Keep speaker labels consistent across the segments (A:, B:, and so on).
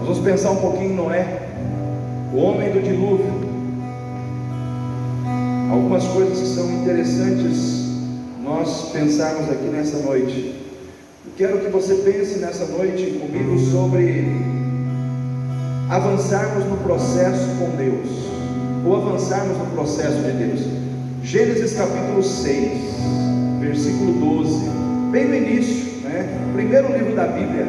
A: vamos pensar um pouquinho em Noé, o homem do dilúvio. Algumas coisas que são interessantes nós pensarmos aqui nessa noite. Eu quero que você pense nessa noite comigo sobre avançarmos no processo com Deus, ou avançarmos no processo de Deus. Gênesis capítulo 6, versículo 12, bem no início, primeiro livro da Bíblia.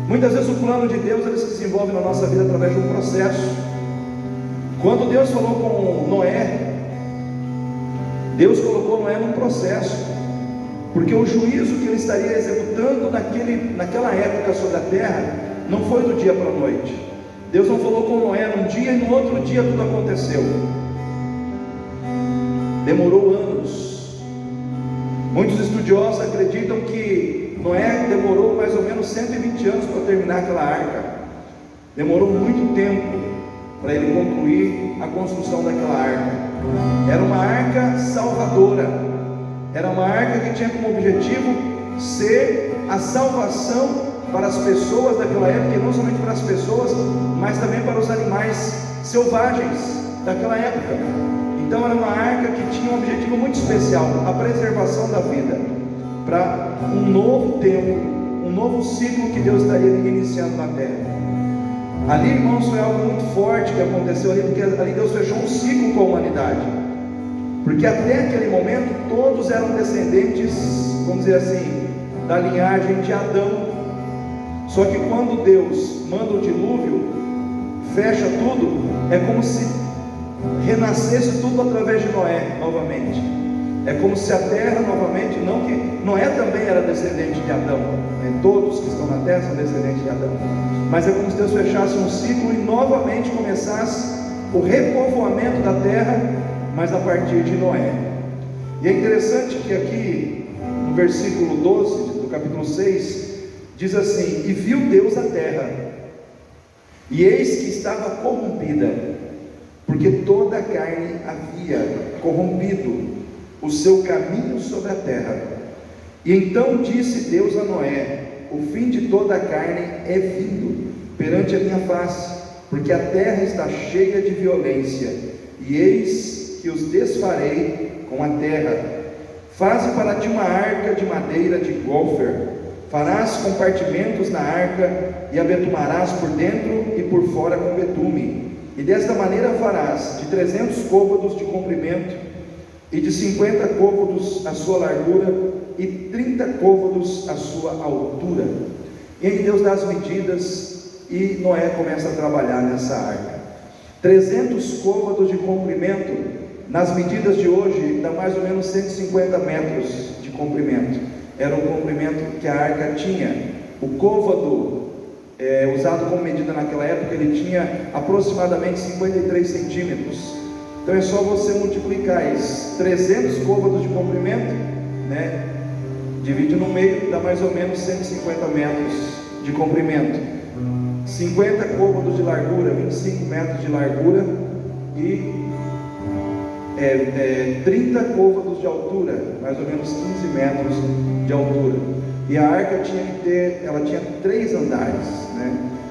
A: Muitas vezes o plano de Deus ele se desenvolve na nossa vida através de um processo. Quando Deus falou com Noé, Deus colocou Noé num processo, porque o juízo que ele estaria executando naquela época sobre a terra não foi do dia para a noite. Deus não falou com Noé num dia e no outro dia tudo aconteceu. Demorou anos. Muitos estudiosos acreditam que Noé demorou mais ou menos 120 anos para terminar aquela arca. Demorou muito tempo para ele concluir a construção daquela arca. Era uma arca salvadora, era uma arca que tinha como objetivo ser a salvação para as pessoas daquela época, e não somente para as pessoas, mas também para os animais selvagens daquela época. Então era uma arca que tinha um objetivo muito especial, a preservação da vida, para um novo tempo, um novo ciclo que Deus estaria iniciando na terra. Ali, irmãos, foi algo muito forte que aconteceu ali, porque ali Deus fechou um ciclo com a humanidade, porque até aquele momento todos eram descendentes, vamos dizer assim, da linhagem de Adão. Só que quando Deus manda o dilúvio, fecha tudo, é como se renascesse tudo através de Noé novamente. É como se a terra novamente, não que Noé também era descendente de Adão, todos que estão na terra são descendentes de Adão, mas é como se Deus fechasse um ciclo e novamente começasse o repovoamento da terra, mas a partir de Noé. E é interessante que aqui no versículo 12 do capítulo 6 diz assim: e viu Deus a terra, e eis que estava corrompida, porque toda a carne havia corrompido o seu caminho sobre a terra. E então disse Deus a Noé: o fim de toda a carne é vindo perante a minha face, porque a terra está cheia de violência, e eis que os desfarei com a terra. Faze para ti uma arca de madeira de gófer, farás compartimentos na arca, e a betumarás por dentro e por fora com betume, e desta maneira farás de 300 côvados de comprimento, e de 50 côvados a sua largura, e 30 côvados a sua altura. E aí Deus dá as medidas, e Noé começa a trabalhar nessa arca. 300 côvados de comprimento, nas medidas de hoje, dá mais ou menos 150 metros de comprimento. Era o comprimento que a arca tinha. O côvado usado como medida naquela época, ele tinha aproximadamente 53 centímetros. Então é só você multiplicar isso, 300 côvados de comprimento, divide no meio, dá mais ou menos 150 metros de comprimento, 50 côvados de largura, 25 metros de largura, e 30 côvados de altura, mais ou menos 15 metros de altura. E a arca tinha 3 andares,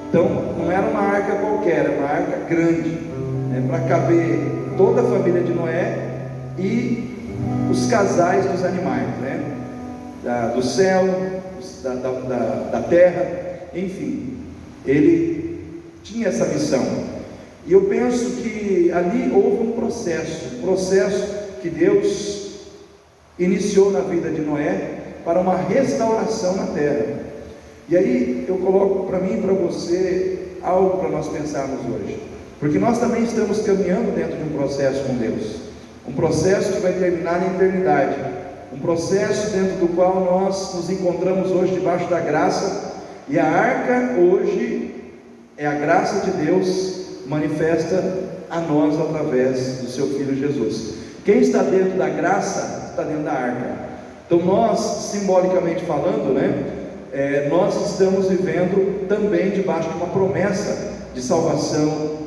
A: Então não era uma arca qualquer, era uma arca grande, para caber toda a família de Noé e os casais dos animais, do céu, da terra, enfim, ele tinha essa missão. E eu penso que ali houve um processo que Deus iniciou na vida de Noé para uma restauração na terra. E aí eu coloco para mim e para você algo para nós pensarmos hoje, porque nós também estamos caminhando dentro de um processo com Deus, um processo que vai terminar na eternidade, um processo dentro do qual nós nos encontramos hoje debaixo da graça, e a arca hoje é a graça de Deus manifesta a nós através do seu Filho Jesus. Quem está dentro da graça está dentro da arca. Então nós, simbolicamente falando, nós estamos vivendo também debaixo de uma promessa de salvação,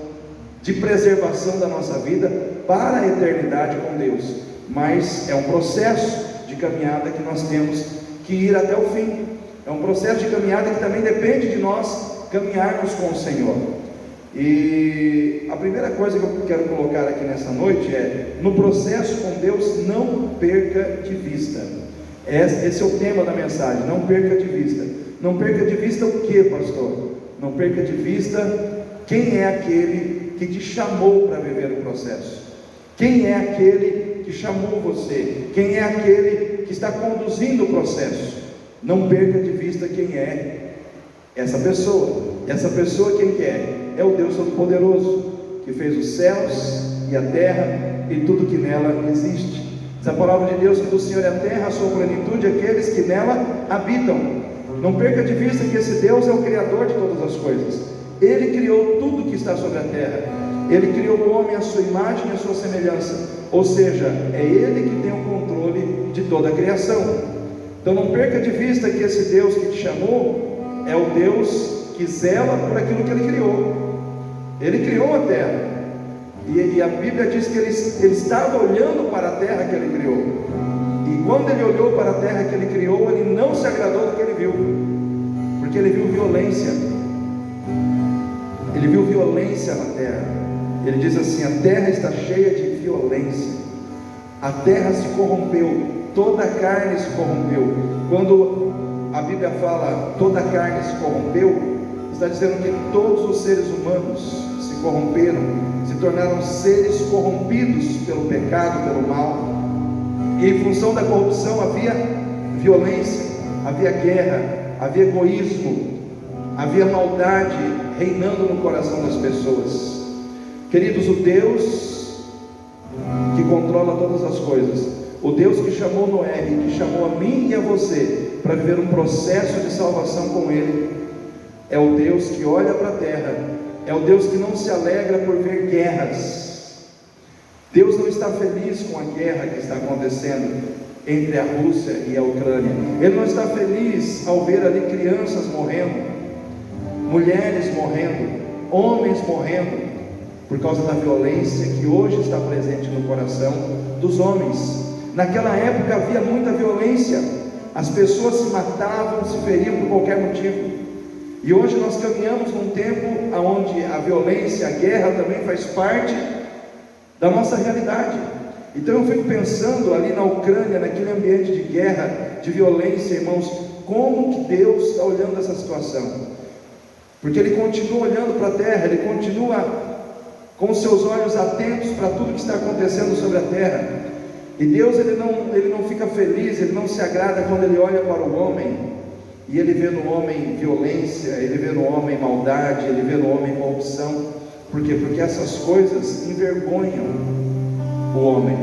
A: de preservação da nossa vida para a eternidade com Deus. Mas é um processo de caminhada que nós temos que ir até o fim. É um processo de caminhada que também depende de nós caminharmos com o Senhor. E a primeira coisa que eu quero colocar aqui nessa noite é: no processo com Deus, não perca de vista. Esse é o tema da mensagem, não perca de vista. Não perca de vista o que, pastor? Não perca de vista quem é aquele que te chamou para viver o processo. Quem é aquele que chamou você? Quem é aquele que está conduzindo o processo? Não perca de vista quem é essa pessoa. Essa pessoa quem que é? É o Deus Todo-Poderoso, que fez os céus e a terra e tudo que nela existe. Diz a palavra de Deus que do Senhor é a terra, a sua plenitude, aqueles que nela habitam. Não perca de vista que esse Deus é o Criador de todas as coisas. Ele criou tudo que está sobre a terra. Ele criou o homem à sua imagem e à sua semelhança. Ou seja, é Ele que tem o controle de toda a criação. Então não perca de vista que esse Deus que te chamou é o Deus que zela por aquilo que Ele criou. Ele criou a terra. E a Bíblia diz que ele estava olhando para a terra que Ele criou. E quando Ele olhou para a terra que Ele criou, Ele não se agradou do que Ele viu. Porque Ele viu violência. Ele viu violência na terra. Ele diz assim: a terra está cheia de violência. A terra se corrompeu. Toda a carne se corrompeu. Quando a Bíblia fala toda a carne se corrompeu, está dizendo que todos os seres humanos se corromperam, se tornaram seres corrompidos pelo pecado, pelo mal. E em função da corrupção havia violência, havia guerra, havia egoísmo, havia maldade reinando no coração das pessoas. Queridos, o Deus que controla todas as coisas, o Deus que chamou Noé e que chamou a mim e a você para viver um processo de salvação com Ele, é o Deus que olha para a terra, é o Deus que não se alegra por ver guerras. Deus não está feliz com a guerra que está acontecendo entre a Rússia e a Ucrânia. Ele não está feliz ao ver ali crianças morrendo, mulheres morrendo, homens morrendo, por causa da violência que hoje está presente no coração dos homens. Naquela época havia muita violência, as pessoas se matavam, se feriam por qualquer motivo. E hoje nós caminhamos num tempo onde a violência, a guerra também faz parte da nossa realidade. Então eu fico pensando ali na Ucrânia, naquele ambiente de guerra, de violência, irmãos, como que Deus está olhando essa situação? Porque Ele continua olhando para a terra, Ele continua com os seus olhos atentos para tudo que está acontecendo sobre a terra. E Deus ele não fica feliz, Ele não se agrada quando Ele olha para o homem e Ele vê no homem violência, Ele vê no homem maldade, Ele vê no homem corrupção. Por quê? Porque essas coisas envergonham o homem,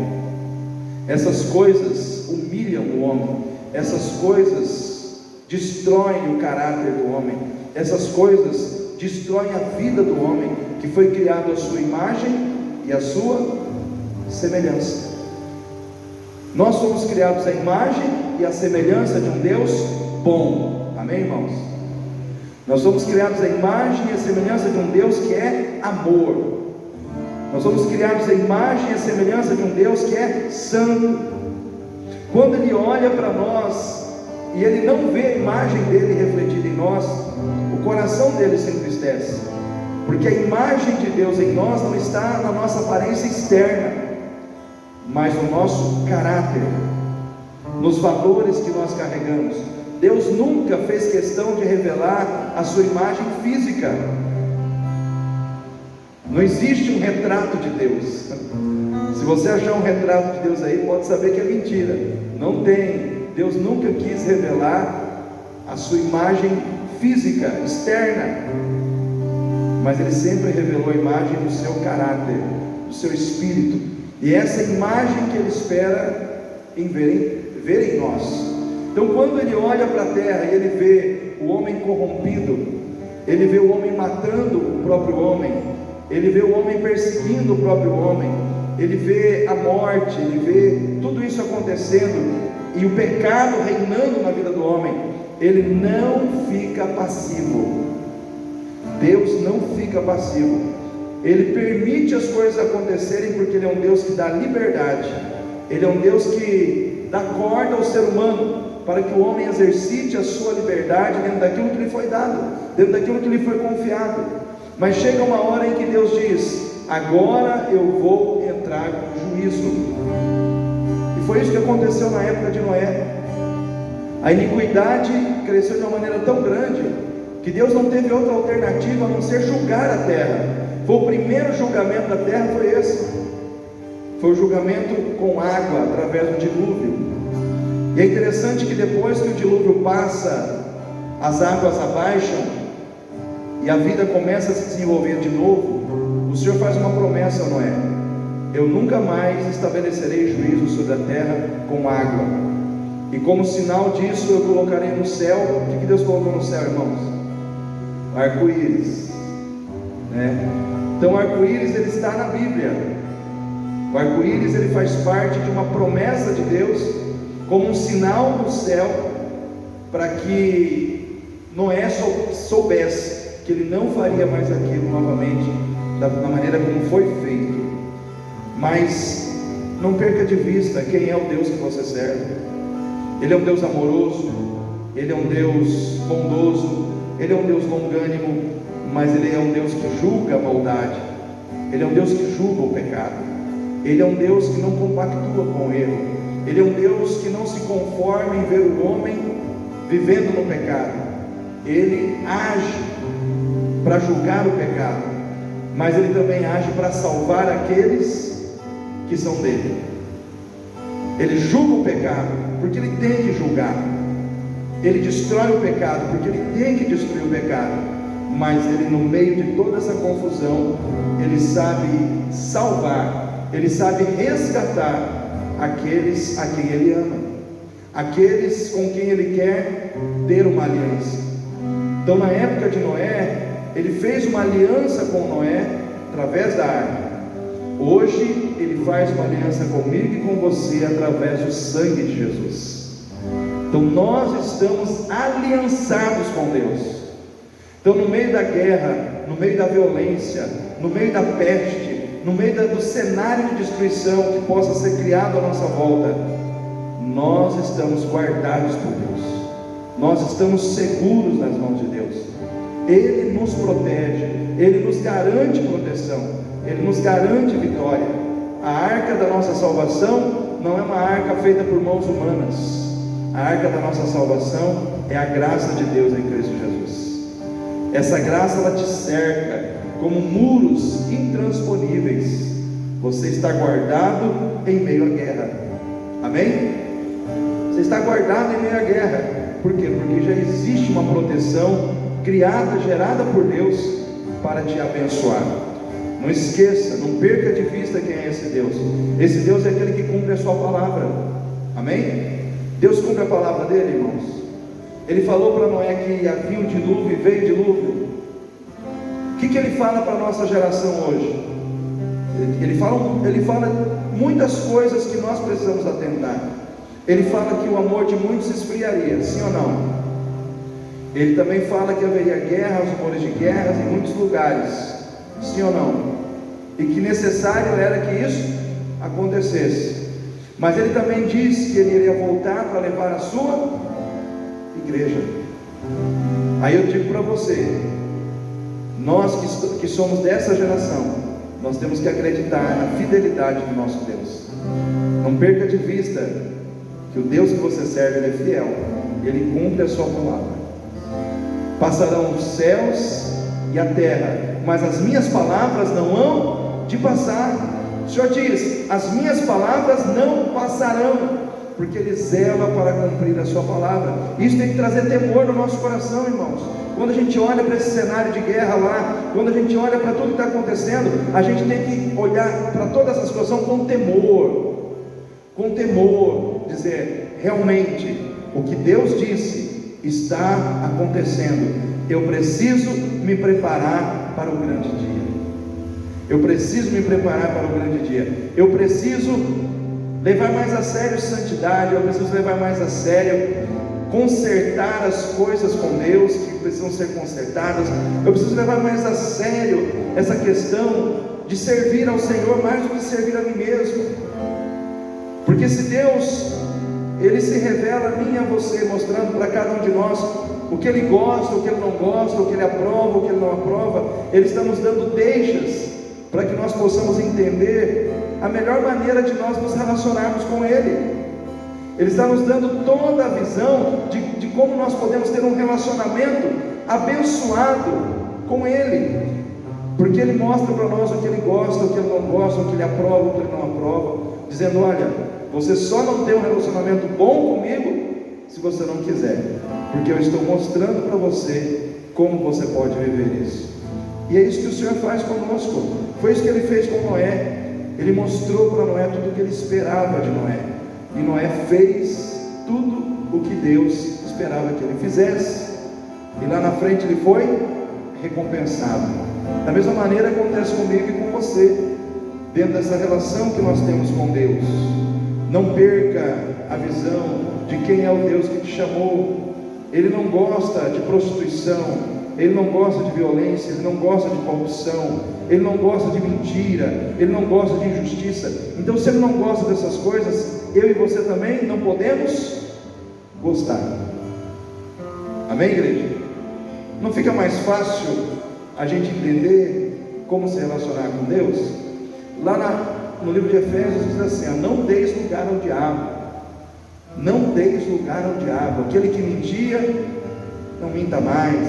A: essas coisas humilham o homem, essas coisas destroem o caráter do homem, essas coisas destroem a vida do homem, que foi criado à sua imagem e à sua semelhança. Nós somos criados à imagem e à semelhança de um Deus bom, amém, irmãos? Nós somos criados à imagem e à semelhança de um Deus que é amor. Nós somos criados à imagem e à semelhança de um Deus que é santo. Quando Ele olha para nós e Ele não vê a imagem dele refletida em nós, o coração dele se entristece, porque a imagem de Deus em nós não está na nossa aparência externa, mas no nosso caráter, nos valores que nós carregamos. Deus nunca fez questão de revelar a sua imagem física. Não existe um retrato de Deus. Se você achar um retrato de Deus aí, pode saber que é mentira. Não tem. Deus nunca quis revelar a sua imagem física, externa, mas Ele sempre revelou a imagem do seu caráter, do seu espírito. E essa imagem que Ele espera em ver em nós. Então quando Ele olha para a terra e Ele vê o homem corrompido, Ele vê o homem matando o próprio homem, Ele vê o homem perseguindo o próprio homem, Ele vê a morte, Ele vê tudo isso acontecendo, e o pecado reinando na vida do homem, Ele não fica passivo. Deus não fica passivo. Ele permite as coisas acontecerem, porque Ele é um Deus que dá liberdade. Ele é um Deus que dá corda ao ser humano. para que o homem exercite a sua liberdade dentro daquilo que lhe foi dado, dentro daquilo que lhe foi confiado. Mas chega uma hora em que Deus diz: agora eu vou entrar com juízo. E foi isso que aconteceu na época de Noé. A iniquidade cresceu de uma maneira tão grande que Deus não teve outra alternativa a não ser julgar a terra. Foi o primeiro julgamento da terra, foi esse. Foi o julgamento com água, através do dilúvio. E é interessante que depois que o dilúvio passa, as águas abaixam e a vida começa a se desenvolver de novo, o Senhor faz uma promessa a Noé: eu nunca mais estabelecerei juízo sobre a terra com água, e como sinal disso eu colocarei no céu. O que Deus colocou no céu, irmãos? O arco-íris, né? Então o arco-íris, ele está na Bíblia. O arco-íris, ele faz parte de uma promessa de Deus, como um sinal do céu, para que Noé soubesse que ele não faria mais aquilo novamente, da maneira como foi feito. Mas não perca de vista quem é o Deus que você serve. Ele é um Deus amoroso, Ele é um Deus bondoso, Ele é um Deus longânimo, mas Ele é um Deus que julga a maldade, Ele é um Deus que julga o pecado, Ele é um Deus que não compactua com o erro, Ele é um Deus que não se conforma em ver o homem vivendo no pecado. Ele age para julgar o pecado, mas Ele também age para salvar aqueles que são dele. Ele julga o pecado, porque Ele tem que julgar. Ele destrói o pecado, porque Ele tem que destruir o pecado. Mas Ele, no meio de toda essa confusão, Ele sabe salvar, Ele sabe resgatar aqueles a quem Ele ama, aqueles com quem Ele quer ter uma aliança. Então, na época de Noé, Ele fez uma aliança com Noé através da arca. Hoje Ele faz uma aliança comigo e com você através do sangue de Jesus. Então nós estamos aliançados com Deus. Então, no meio da guerra, no meio da violência, no meio da peste, no meio do cenário de destruição que possa ser criado à nossa volta, nós estamos guardados por Deus, nós estamos seguros nas mãos de Deus. Ele nos protege, Ele nos garante proteção, Ele nos garante vitória. A arca da nossa salvação não é uma arca feita por mãos humanas. A arca da nossa salvação é a graça de Deus em Cristo Jesus. Essa graça, ela te cerca como muros intransponíveis. Você está guardado em meio à guerra. Amém? Você está guardado em meio à guerra. Por quê? Porque já existe uma proteção criada, gerada por Deus para te abençoar. Não esqueça, não perca de vista quem é esse Deus. Esse Deus é aquele que cumpre a sua palavra. Amém? Deus cumpre a palavra dele, irmãos. Ele falou para Noé que havia um dilúvio e veio dilúvio. O que ele fala para a nossa geração hoje? Ele fala muitas coisas que nós precisamos atentar. Ele fala que o amor de muitos se esfriaria, sim ou não? Ele também fala que haveria guerras, rumores de guerras em muitos lugares, sim ou não? E que necessário era que isso acontecesse. Mas ele também diz que ele iria voltar para levar a sua igreja. Aí eu digo para você, nós que somos dessa geração, nós temos que acreditar na fidelidade do nosso Deus. Não perca de vista que o Deus que você serve, Ele é fiel, Ele cumpre a sua palavra. Passarão os céus e a terra, mas as minhas palavras não hão de passar. O Senhor diz: as minhas palavras não passarão, porque Ele zela para cumprir a sua palavra. Isso tem que trazer temor no nosso coração, irmãos. Quando a gente olha para esse cenário de guerra lá, quando a gente olha para tudo que está acontecendo, a gente tem que olhar para toda essa situação com temor, dizer: realmente, o que Deus disse está acontecendo. Eu preciso me preparar para o grande dia. Eu preciso me preparar para o grande dia. Eu preciso levar mais a sério santidade. Eu preciso levar mais a sério consertar as coisas com Deus que precisam ser consertadas. Eu preciso levar mais a sério essa questão de servir ao Senhor mais do que servir a mim mesmo. Porque se Deus, Ele se revela a mim e a você, mostrando para cada um de nós o que Ele gosta, o que Ele não gosta, o que Ele aprova, o que Ele não aprova. Ele está nos dando deixas para que nós possamos entender a melhor maneira de nós nos relacionarmos com Ele. Ele está nos dando toda a visão de como nós podemos ter um relacionamento abençoado com Ele, porque Ele mostra para nós o que Ele gosta, o que Ele não gosta, o que Ele aprova, o que Ele não aprova, dizendo: olha, você só não tem um relacionamento bom comigo se você não quiser, porque eu estou mostrando para você como você pode viver isso. E é isso que o Senhor faz conosco. Foi isso que Ele fez com Noé. Ele mostrou para Noé tudo o que Ele esperava de Noé, e Noé fez tudo o que Deus esperava que ele fizesse, e lá na frente ele foi recompensado. Da mesma maneira acontece comigo e com você, dentro dessa relação que nós temos com Deus. Não perca a visão de quem é o Deus que te chamou. Ele não gosta de prostituição, Ele não gosta de violência, Ele não gosta de corrupção, Ele não gosta de mentira, Ele não gosta de injustiça. Então, se Ele não gosta dessas coisas, eu e você também não podemos gostar. Amém, igreja? Não fica mais fácil a gente entender como se relacionar com Deus? Lá no livro de Efésios diz assim: não deis lugar ao diabo. Não deis lugar ao diabo. Aquele que mentia, não minta mais.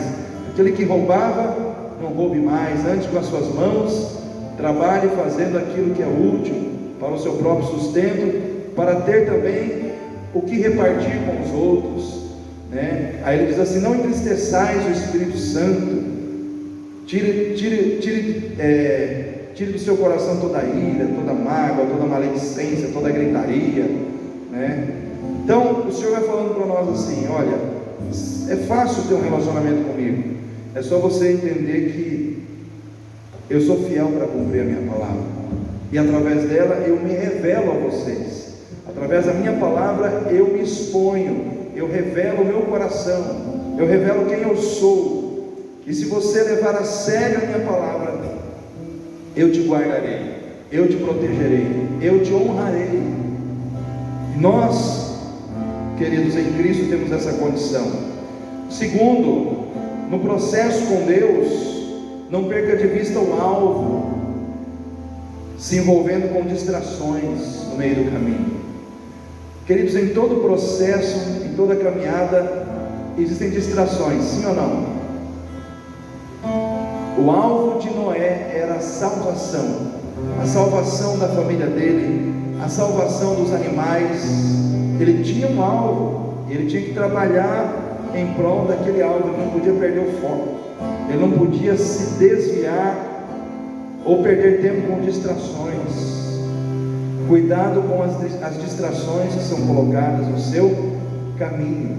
A: Aquele que roubava, não roube mais. Antes, com as suas mãos, trabalhe fazendo aquilo que é útil para o seu próprio sustento, para ter também o que repartir com os outros, né? Aí ele diz assim: não entristeçais o Espírito Santo. Tire do seu coração toda ira, toda mágoa, toda maledicência, toda gritaria, né? Então o Senhor vai falando para nós assim: olha, é fácil ter um relacionamento comigo, é só você entender que eu sou fiel para cumprir a minha palavra, e através dela eu me revelo a vocês. Através da minha palavra eu me exponho, eu revelo o meu coração, eu revelo quem eu sou. E se você levar a sério a minha palavra, eu te guardarei, eu te protegerei, eu te honrarei. Nós, queridos, em Cristo temos essa condição. Segundo, no processo com Deus, não perca de vista o alvo, se envolvendo com distrações no meio do caminho. Queridos, em todo o processo, em toda a caminhada, existem distrações, sim ou não? O alvo de Noé era a salvação da família dele, a salvação dos animais. Ele tinha um alvo, ele tinha que trabalhar em prol daquele alvo, ele não podia perder o foco, ele não podia se desviar ou perder tempo com distrações. Cuidado com as distrações que são colocadas no seu caminho.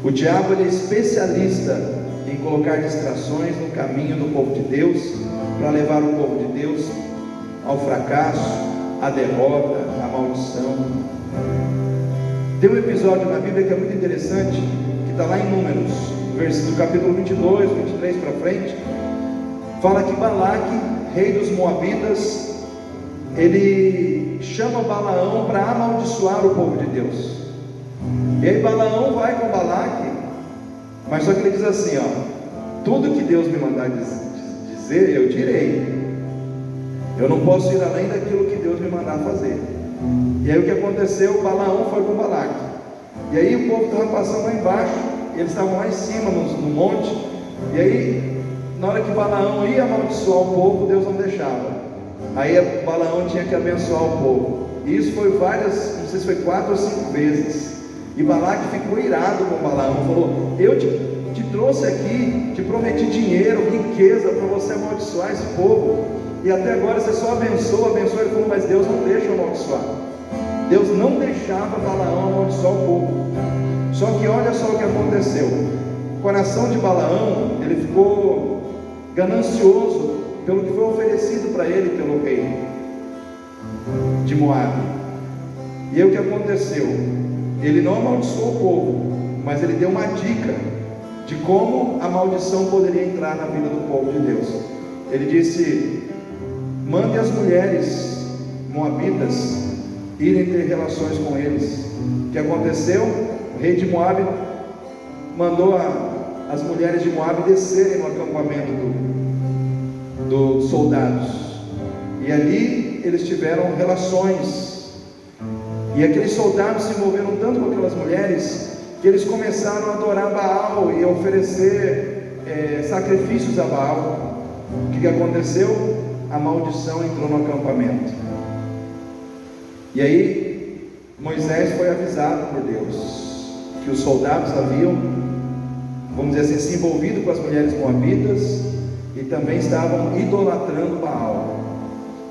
A: O diabo, ele é especialista em colocar distrações no caminho do povo de Deus, para levar o povo de Deus ao fracasso, à derrota, à maldição. Tem um episódio na Bíblia que é muito interessante, que está lá em Números, do capítulo 22, 23 para frente. Fala que Balaque, rei dos Moabitas, ele chama Balaão para amaldiçoar o povo de Deus. E aí Balaão vai com Balaque, mas só que ele diz assim: tudo que Deus me mandar dizer, eu direi. Eu não posso ir além daquilo que Deus me mandar fazer. E aí o que aconteceu? Balaão foi com Balaque. E aí o povo estava passando lá embaixo, e eles estavam lá em cima no monte. E aí, na hora que Balaão ia amaldiçoar o povo, Deus não deixava. Aí Balaão tinha que abençoar o povo. E isso foi várias, não sei se foi 4 ou 5 vezes. E Balaque ficou irado com Balaão, falou: eu te trouxe aqui, te prometi dinheiro, riqueza para você amaldiçoar esse povo, e até agora você só abençoa. Ele falou: mas Deus não deixa eu amaldiçoar. Deus não deixava Balaão amaldiçoar o povo. Só que olha só o que aconteceu. O coração de Balaão, ele ficou ganancioso pelo que foi oferecido para ele pelo rei de Moabe. E aí o que aconteceu? Ele não amaldiçoou o povo, mas ele deu uma dica de como a maldição poderia entrar na vida do povo de Deus. Ele disse: mande as mulheres moabitas irem ter relações com eles. O que aconteceu? O rei de Moabe mandou as mulheres de Moabe descerem no acampamento dos soldados, e ali eles tiveram relações, e aqueles soldados se envolveram tanto com aquelas mulheres, que eles começaram a adorar Baal e a oferecer sacrifícios a Baal. O que aconteceu? A maldição entrou no acampamento. E aí Moisés foi avisado por Deus que os soldados haviam, vamos dizer assim, se envolvido com as mulheres moabitas e também estavam idolatrando Baal.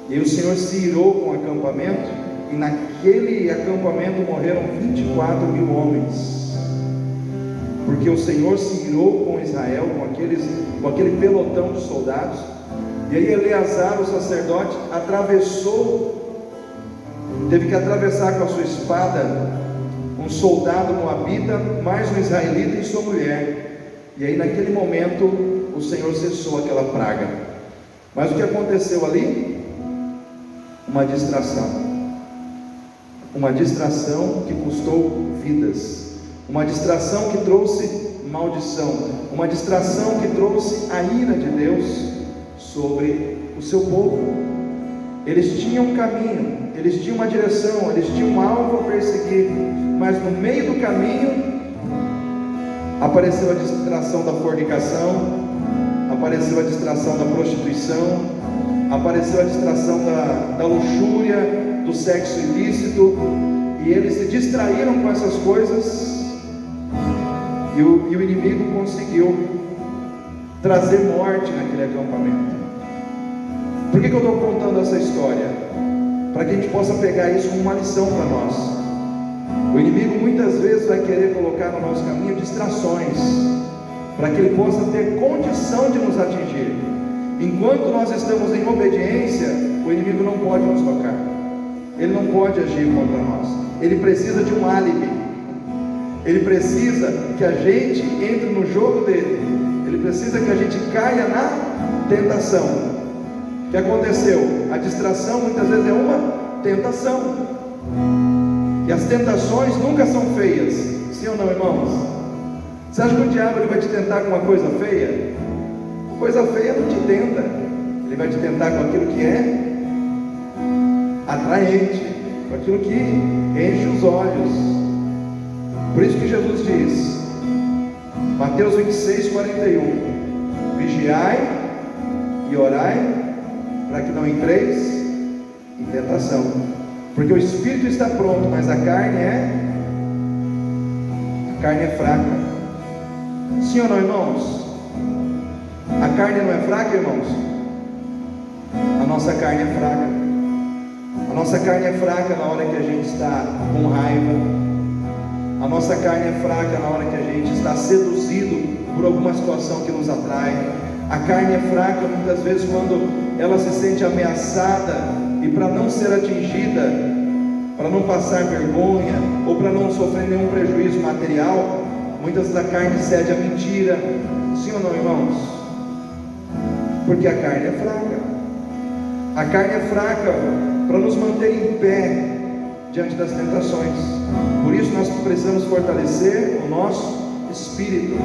A: E o Senhor se irou com o acampamento, e naquele acampamento morreram 24 mil homens, porque o Senhor se irou com Israel, com aquele pelotão de soldados. E aí Eleazar, o sacerdote, teve que atravessar com a sua espada um soldado moabita, mais um israelita e sua mulher. E aí naquele momento o Senhor cessou aquela praga. Mas o que aconteceu ali? Uma distração que custou vidas, uma distração que trouxe maldição, uma distração que trouxe a ira de Deus sobre o seu povo. Eles tinham um caminho, eles tinham uma direção, eles tinham um alvo a perseguir, mas no meio do caminho apareceu a distração da fornicação, apareceu a distração da prostituição, apareceu a distração da luxúria, do sexo ilícito, e eles se distraíram com essas coisas, e o inimigo conseguiu trazer morte naquele acampamento. Por que eu estou contando essa história? Para que a gente possa pegar isso como uma lição para nós. O inimigo muitas vezes vai querer colocar no nosso caminho distrações, para que ele possa ter condição de nos atingir. Enquanto nós estamos em obediência, o inimigo não pode nos tocar, ele não pode agir contra nós. Ele precisa de um álibi, ele precisa que a gente entre no jogo dele, ele precisa que a gente caia na tentação. O que aconteceu? A distração muitas vezes é uma tentação, e as tentações nunca são feias, sim ou não, irmãos? Você acha que o diabo ele vai te tentar com uma coisa feia? Coisa feia não te tenta, ele vai te tentar com aquilo que é atraente, com aquilo que enche os olhos. Por isso que Jesus diz, Mateus 26:41, vigiai e orai, para que não entreis em tentação, porque o espírito está pronto, mas a carne é fraca. Sim ou não, irmãos? A carne não é fraca, irmãos? A nossa carne é fraca. A nossa carne é fraca na hora que a gente está com raiva. A nossa carne é fraca na hora que a gente está seduzido por alguma situação que nos atrai. A carne é fraca muitas vezes quando ela se sente ameaçada, e para não ser atingida, para não passar vergonha, ou para não sofrer nenhum prejuízo material, muitas da carne cede à mentira. Sim ou não, irmãos? Porque a carne é fraca. A carne é fraca para nos manter em pé diante das tentações. Por isso nós precisamos fortalecer o nosso espírito.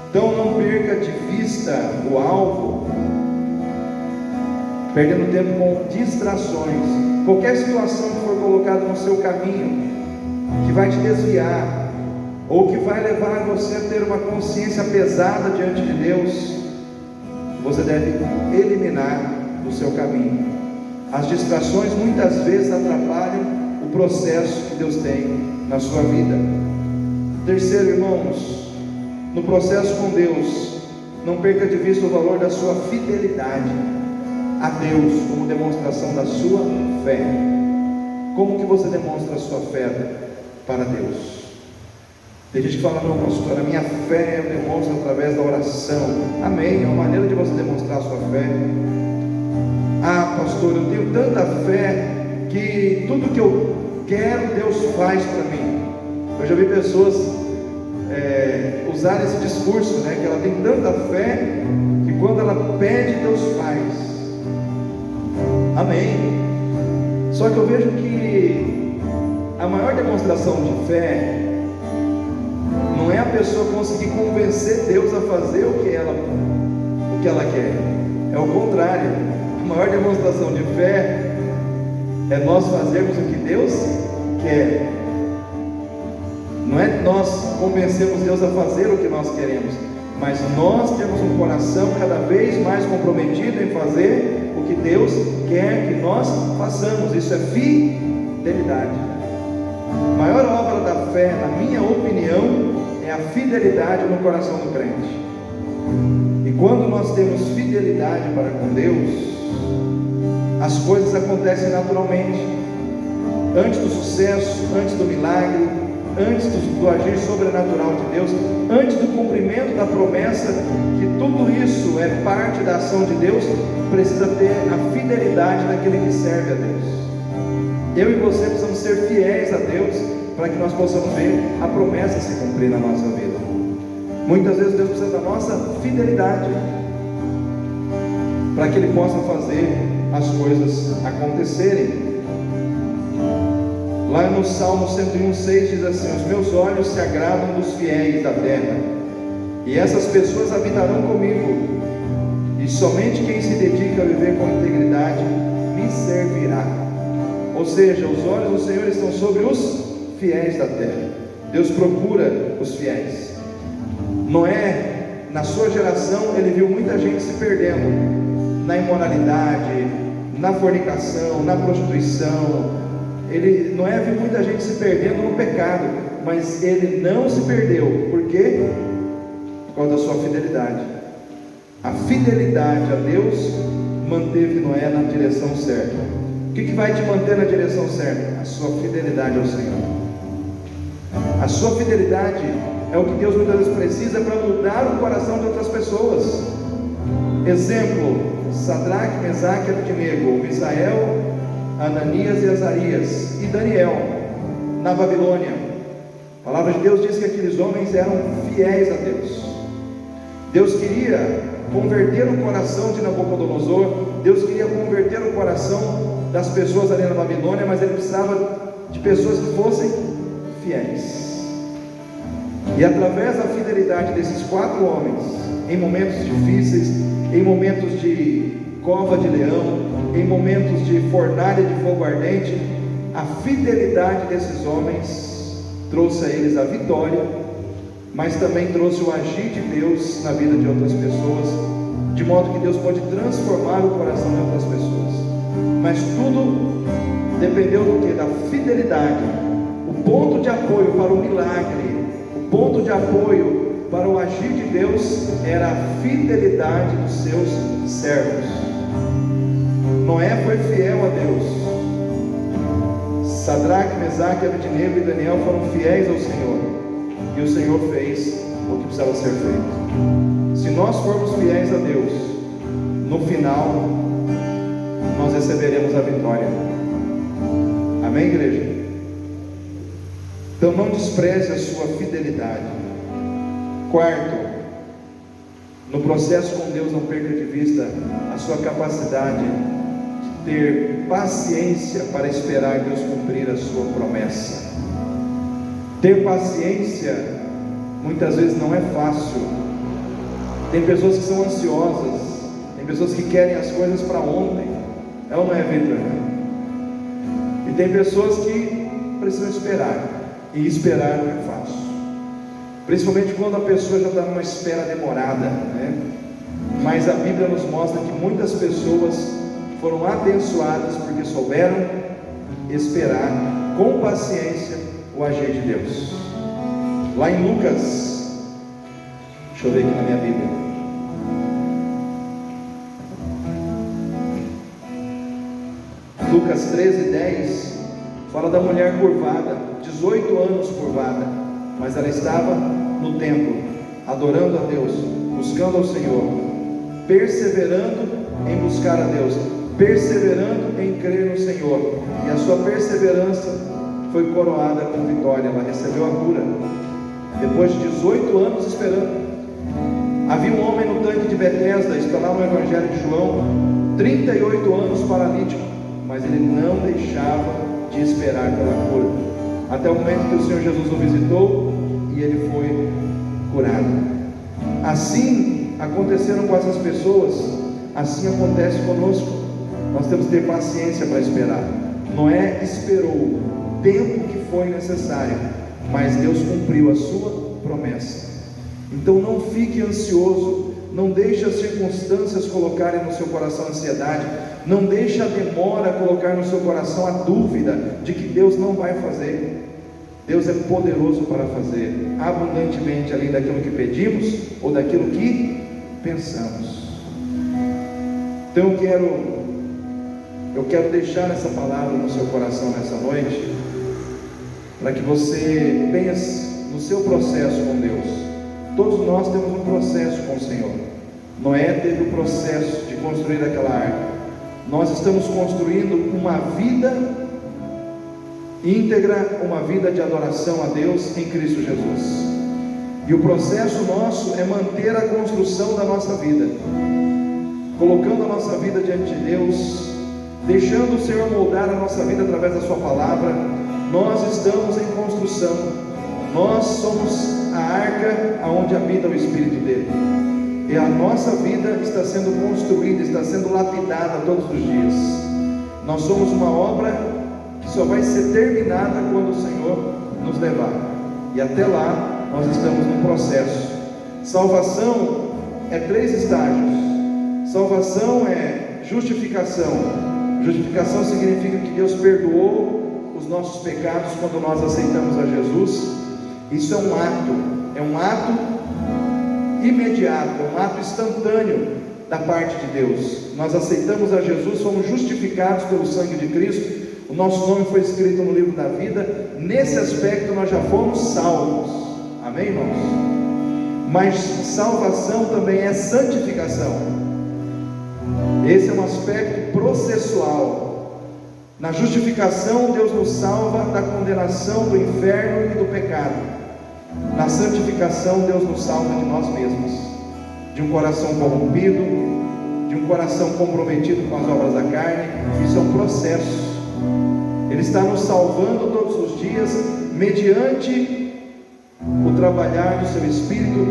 A: Então não perca de vista o alvo, perdendo tempo com distrações. Qualquer situação que for colocada no seu caminho, que vai te desviar, ou que vai levar você a ter uma consciência pesada diante de Deus, você deve eliminar do seu caminho. As distrações muitas vezes atrapalham o processo que Deus tem na sua vida. Terceiro, irmãos, no processo com Deus, não perca de vista o valor da sua fidelidade a Deus, como demonstração da sua fé. Como que você demonstra a sua fé para Deus? Tem gente que fala, não, pastor, a minha fé eu demonstro através da oração. Amém, é uma maneira de você demonstrar a sua fé. Ah, pastor, eu tenho tanta fé que tudo que eu quero Deus faz para mim. Eu já vi pessoas usar esse discurso, né, que ela tem tanta fé que quando ela pede, Deus faz. Amém. Só que eu vejo que maior demonstração de fé não é a pessoa conseguir convencer Deus a fazer o que ela quer. É o contrário. A maior demonstração de fé é nós fazermos o que Deus quer. Não é nós convencermos Deus a fazer o que nós queremos, mas nós temos um coração cada vez mais comprometido em fazer o que Deus quer que nós façamos. Isso é fidelidade. A maior obra da fé, na minha opinião, é a fidelidade no coração do crente. E quando nós temos fidelidade para com Deus, as coisas acontecem naturalmente. Antes do sucesso, antes do milagre, antes do agir sobrenatural de Deus, antes do cumprimento da promessa, que tudo isso é parte da ação de Deus, precisa ter a fidelidade daquele que serve a Deus. Eu e você precisamos ser fiéis a Deus, para que nós possamos ver a promessa se cumprir na nossa vida. Muitas vezes Deus precisa da nossa fidelidade, para que Ele possa fazer as coisas acontecerem. Lá no Salmo 101:6 diz assim: os meus olhos se agradam dos fiéis da terra, e essas pessoas habitarão comigo, e somente quem se dedica a viver com integridade me servirá. Ou seja, os olhos do Senhor estão sobre os fiéis da terra. Deus procura os fiéis. Noé, na sua geração, ele viu muita gente se perdendo na imoralidade, na fornicação, na prostituição. Noé viu muita gente se perdendo no pecado, mas ele não se perdeu. Por quê? Por causa da sua fidelidade. A fidelidade a Deus manteve Noé na direção certa. O que vai te manter na direção certa? A sua fidelidade ao Senhor. A sua fidelidade é o que Deus muitas vezes precisa para mudar o coração de outras pessoas. Exemplo: Sadraque, Mesaque e Abednego, Misael, Ananias e Azarias e Daniel na Babilônia. A palavra de Deus diz que aqueles homens eram fiéis a Deus. Deus queria converter o coração de Nabucodonosor, Deus queria converter o coração das pessoas ali na Babilônia, mas ele precisava de pessoas que fossem fiéis. E através da fidelidade desses 4 homens, em momentos difíceis, em momentos de cova de leão, em momentos de fornalha de fogo ardente, a fidelidade desses homens trouxe a eles a vitória, mas também trouxe o agir de Deus na vida de outras pessoas, de modo que Deus pode transformar o coração de outras pessoas. Mas tudo dependeu do que? Da fidelidade. O ponto de apoio para o milagre, o ponto de apoio para o agir de Deus era a fidelidade dos seus servos. Noé foi fiel a Deus. Sadraque, Mesaque, Abednego e Daniel foram fiéis ao Senhor, e o Senhor fez o que precisava ser feito. Se nós formos fiéis a Deus, no final nós receberemos a vitória. Amém, igreja? Então não despreze a sua fidelidade. Quarto, no processo com Deus, não perca de vista a sua capacidade de ter paciência para esperar Deus cumprir a sua promessa. Ter paciência muitas vezes não é fácil. Tem pessoas que são ansiosas, tem pessoas que querem as coisas para ontem. É ou não é, Victor? E tem pessoas que precisam esperar, e esperar não é fácil, principalmente quando a pessoa já está numa espera demorada, né? Mas a Bíblia nos mostra que muitas pessoas foram abençoadas porque souberam esperar com paciência o agir de Deus. Lá em Lucas, deixa eu ver aqui na minha Bíblia, Lucas 13:10, fala da mulher curvada, 18 anos curvada, mas ela estava no templo, adorando a Deus, buscando ao Senhor, perseverando em buscar a Deus, perseverando em crer no Senhor, e a sua perseverança foi coroada com vitória. Ela recebeu a cura, depois de 18 anos esperando. Havia um homem no tanque de Betesda, está lá no Evangelho de João, 38 anos paralítico, mas ele não deixava de esperar pela cura. até o momento que o Senhor Jesus o visitou e ele foi curado. Assim aconteceram com essas pessoas, assim acontece conosco. Nós temos que ter paciência para esperar. Noé esperou o tempo que foi necessário, mas Deus cumpriu a sua promessa. Então não fique ansioso, não deixe as circunstâncias colocarem no seu coração ansiedade, não deixe a demora colocar no seu coração a dúvida de que Deus não vai fazer. Deus é poderoso para fazer abundantemente além daquilo que pedimos ou daquilo que pensamos. Então eu quero deixar essa palavra no seu coração nessa noite, para que você pense no seu processo com Deus. Todos nós temos um processo com o Senhor. Noé teve o processo de construir aquela arca. Nós estamos construindo uma vida íntegra, uma vida de adoração a Deus em Cristo Jesus. E o processo nosso é manter a construção da nossa vida, colocando a nossa vida diante de Deus, deixando o Senhor moldar a nossa vida através da sua palavra. Nós estamos em construção. Nós somos a arca aonde habita o Espírito dele, e a nossa vida está sendo construída, está sendo lapidada todos os dias. Nós somos uma obra que só vai ser terminada quando o Senhor nos levar, e até lá nós estamos no processo. Salvação é 3 estágios. Salvação é justificação. Justificação significa que Deus perdoou os nossos pecados quando nós aceitamos a Jesus. Isso é um ato imediato, é um ato instantâneo da parte de Deus. Nós aceitamos a Jesus, somos justificados pelo sangue de Cristo, o nosso nome foi escrito no livro da vida. Nesse aspecto nós já fomos salvos, amém, irmãos? Mas salvação também é santificação. Esse é um aspecto processual. Na justificação, Deus nos salva da condenação do inferno e do pecado. Na santificação, Deus nos salva de nós mesmos, de um coração corrompido, de um coração comprometido com as obras da carne. Isso é um processo. Ele está nos salvando todos os dias, mediante o trabalhar do seu Espírito,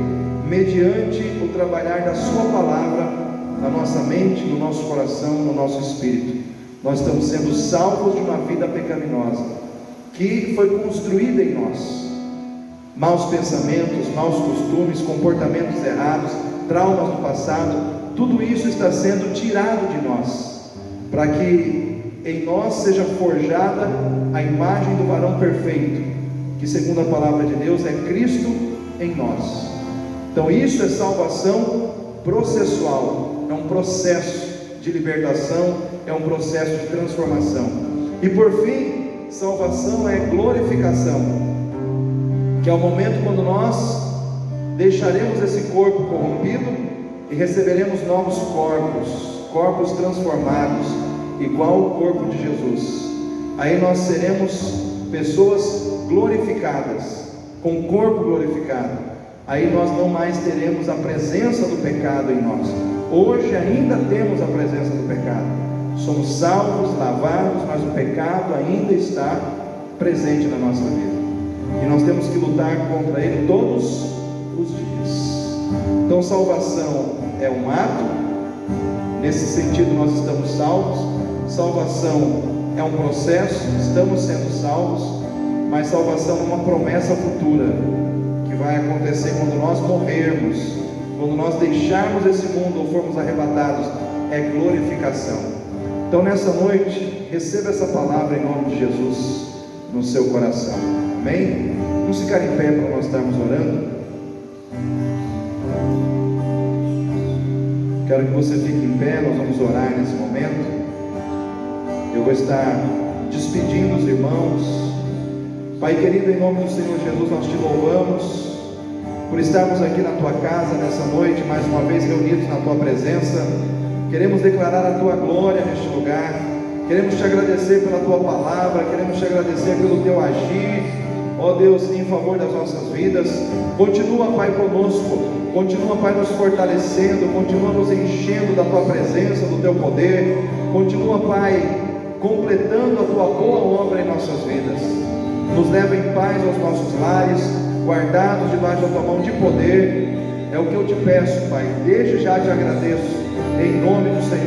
A: mediante o trabalhar da sua palavra na nossa mente, no nosso coração, no nosso espírito. Nós estamos sendo salvos de uma vida pecaminosa que foi construída em nós. Maus pensamentos, maus costumes, comportamentos errados, traumas do passado, tudo isso está sendo tirado de nós, para que em nós seja forjada a imagem do varão perfeito, que segundo a palavra de Deus é Cristo em nós. Então isso é salvação processual, é um processo de libertação, é um processo de transformação. E por fim, salvação é glorificação, que é o momento quando nós deixaremos esse corpo corrompido e receberemos novos corpos transformados, igual o corpo de Jesus. Aí nós seremos pessoas glorificadas, com corpo glorificado. Aí nós não mais teremos a presença do pecado em nós. Hoje ainda temos a presença do pecado, somos salvos, lavados, mas o pecado ainda está presente na nossa vida, e nós temos que lutar contra ele todos os dias. Então salvação é um ato. Nesse sentido nós estamos salvos. Salvação é um processo, estamos sendo salvos, mas salvação é uma promessa futura, que vai acontecer quando nós morrermos, quando nós deixarmos esse mundo ou formos arrebatados, é glorificação. Então nessa noite, receba essa palavra em nome de Jesus no seu coração, amém? Vamos ficar em pé para nós estarmos orando. Quero que você fique em pé, nós vamos orar nesse momento. Eu vou estar despedindo os irmãos. Pai querido, em nome do Senhor Jesus, nós te louvamos por estarmos aqui na tua casa nessa noite, mais uma vez reunidos na tua presença. Queremos declarar a tua glória neste lugar, queremos te agradecer pela tua palavra, queremos te agradecer pelo teu agir, ó Deus, em favor das nossas vidas. Continua, Pai, conosco, continua, Pai, nos fortalecendo, continua nos enchendo da tua presença, do teu poder, continua, Pai, completando a tua boa obra em nossas vidas. nos leva em paz aos nossos lares, guardados debaixo da tua mão de poder. É o que eu te peço, Pai, desde já te agradeço, em nome do Senhor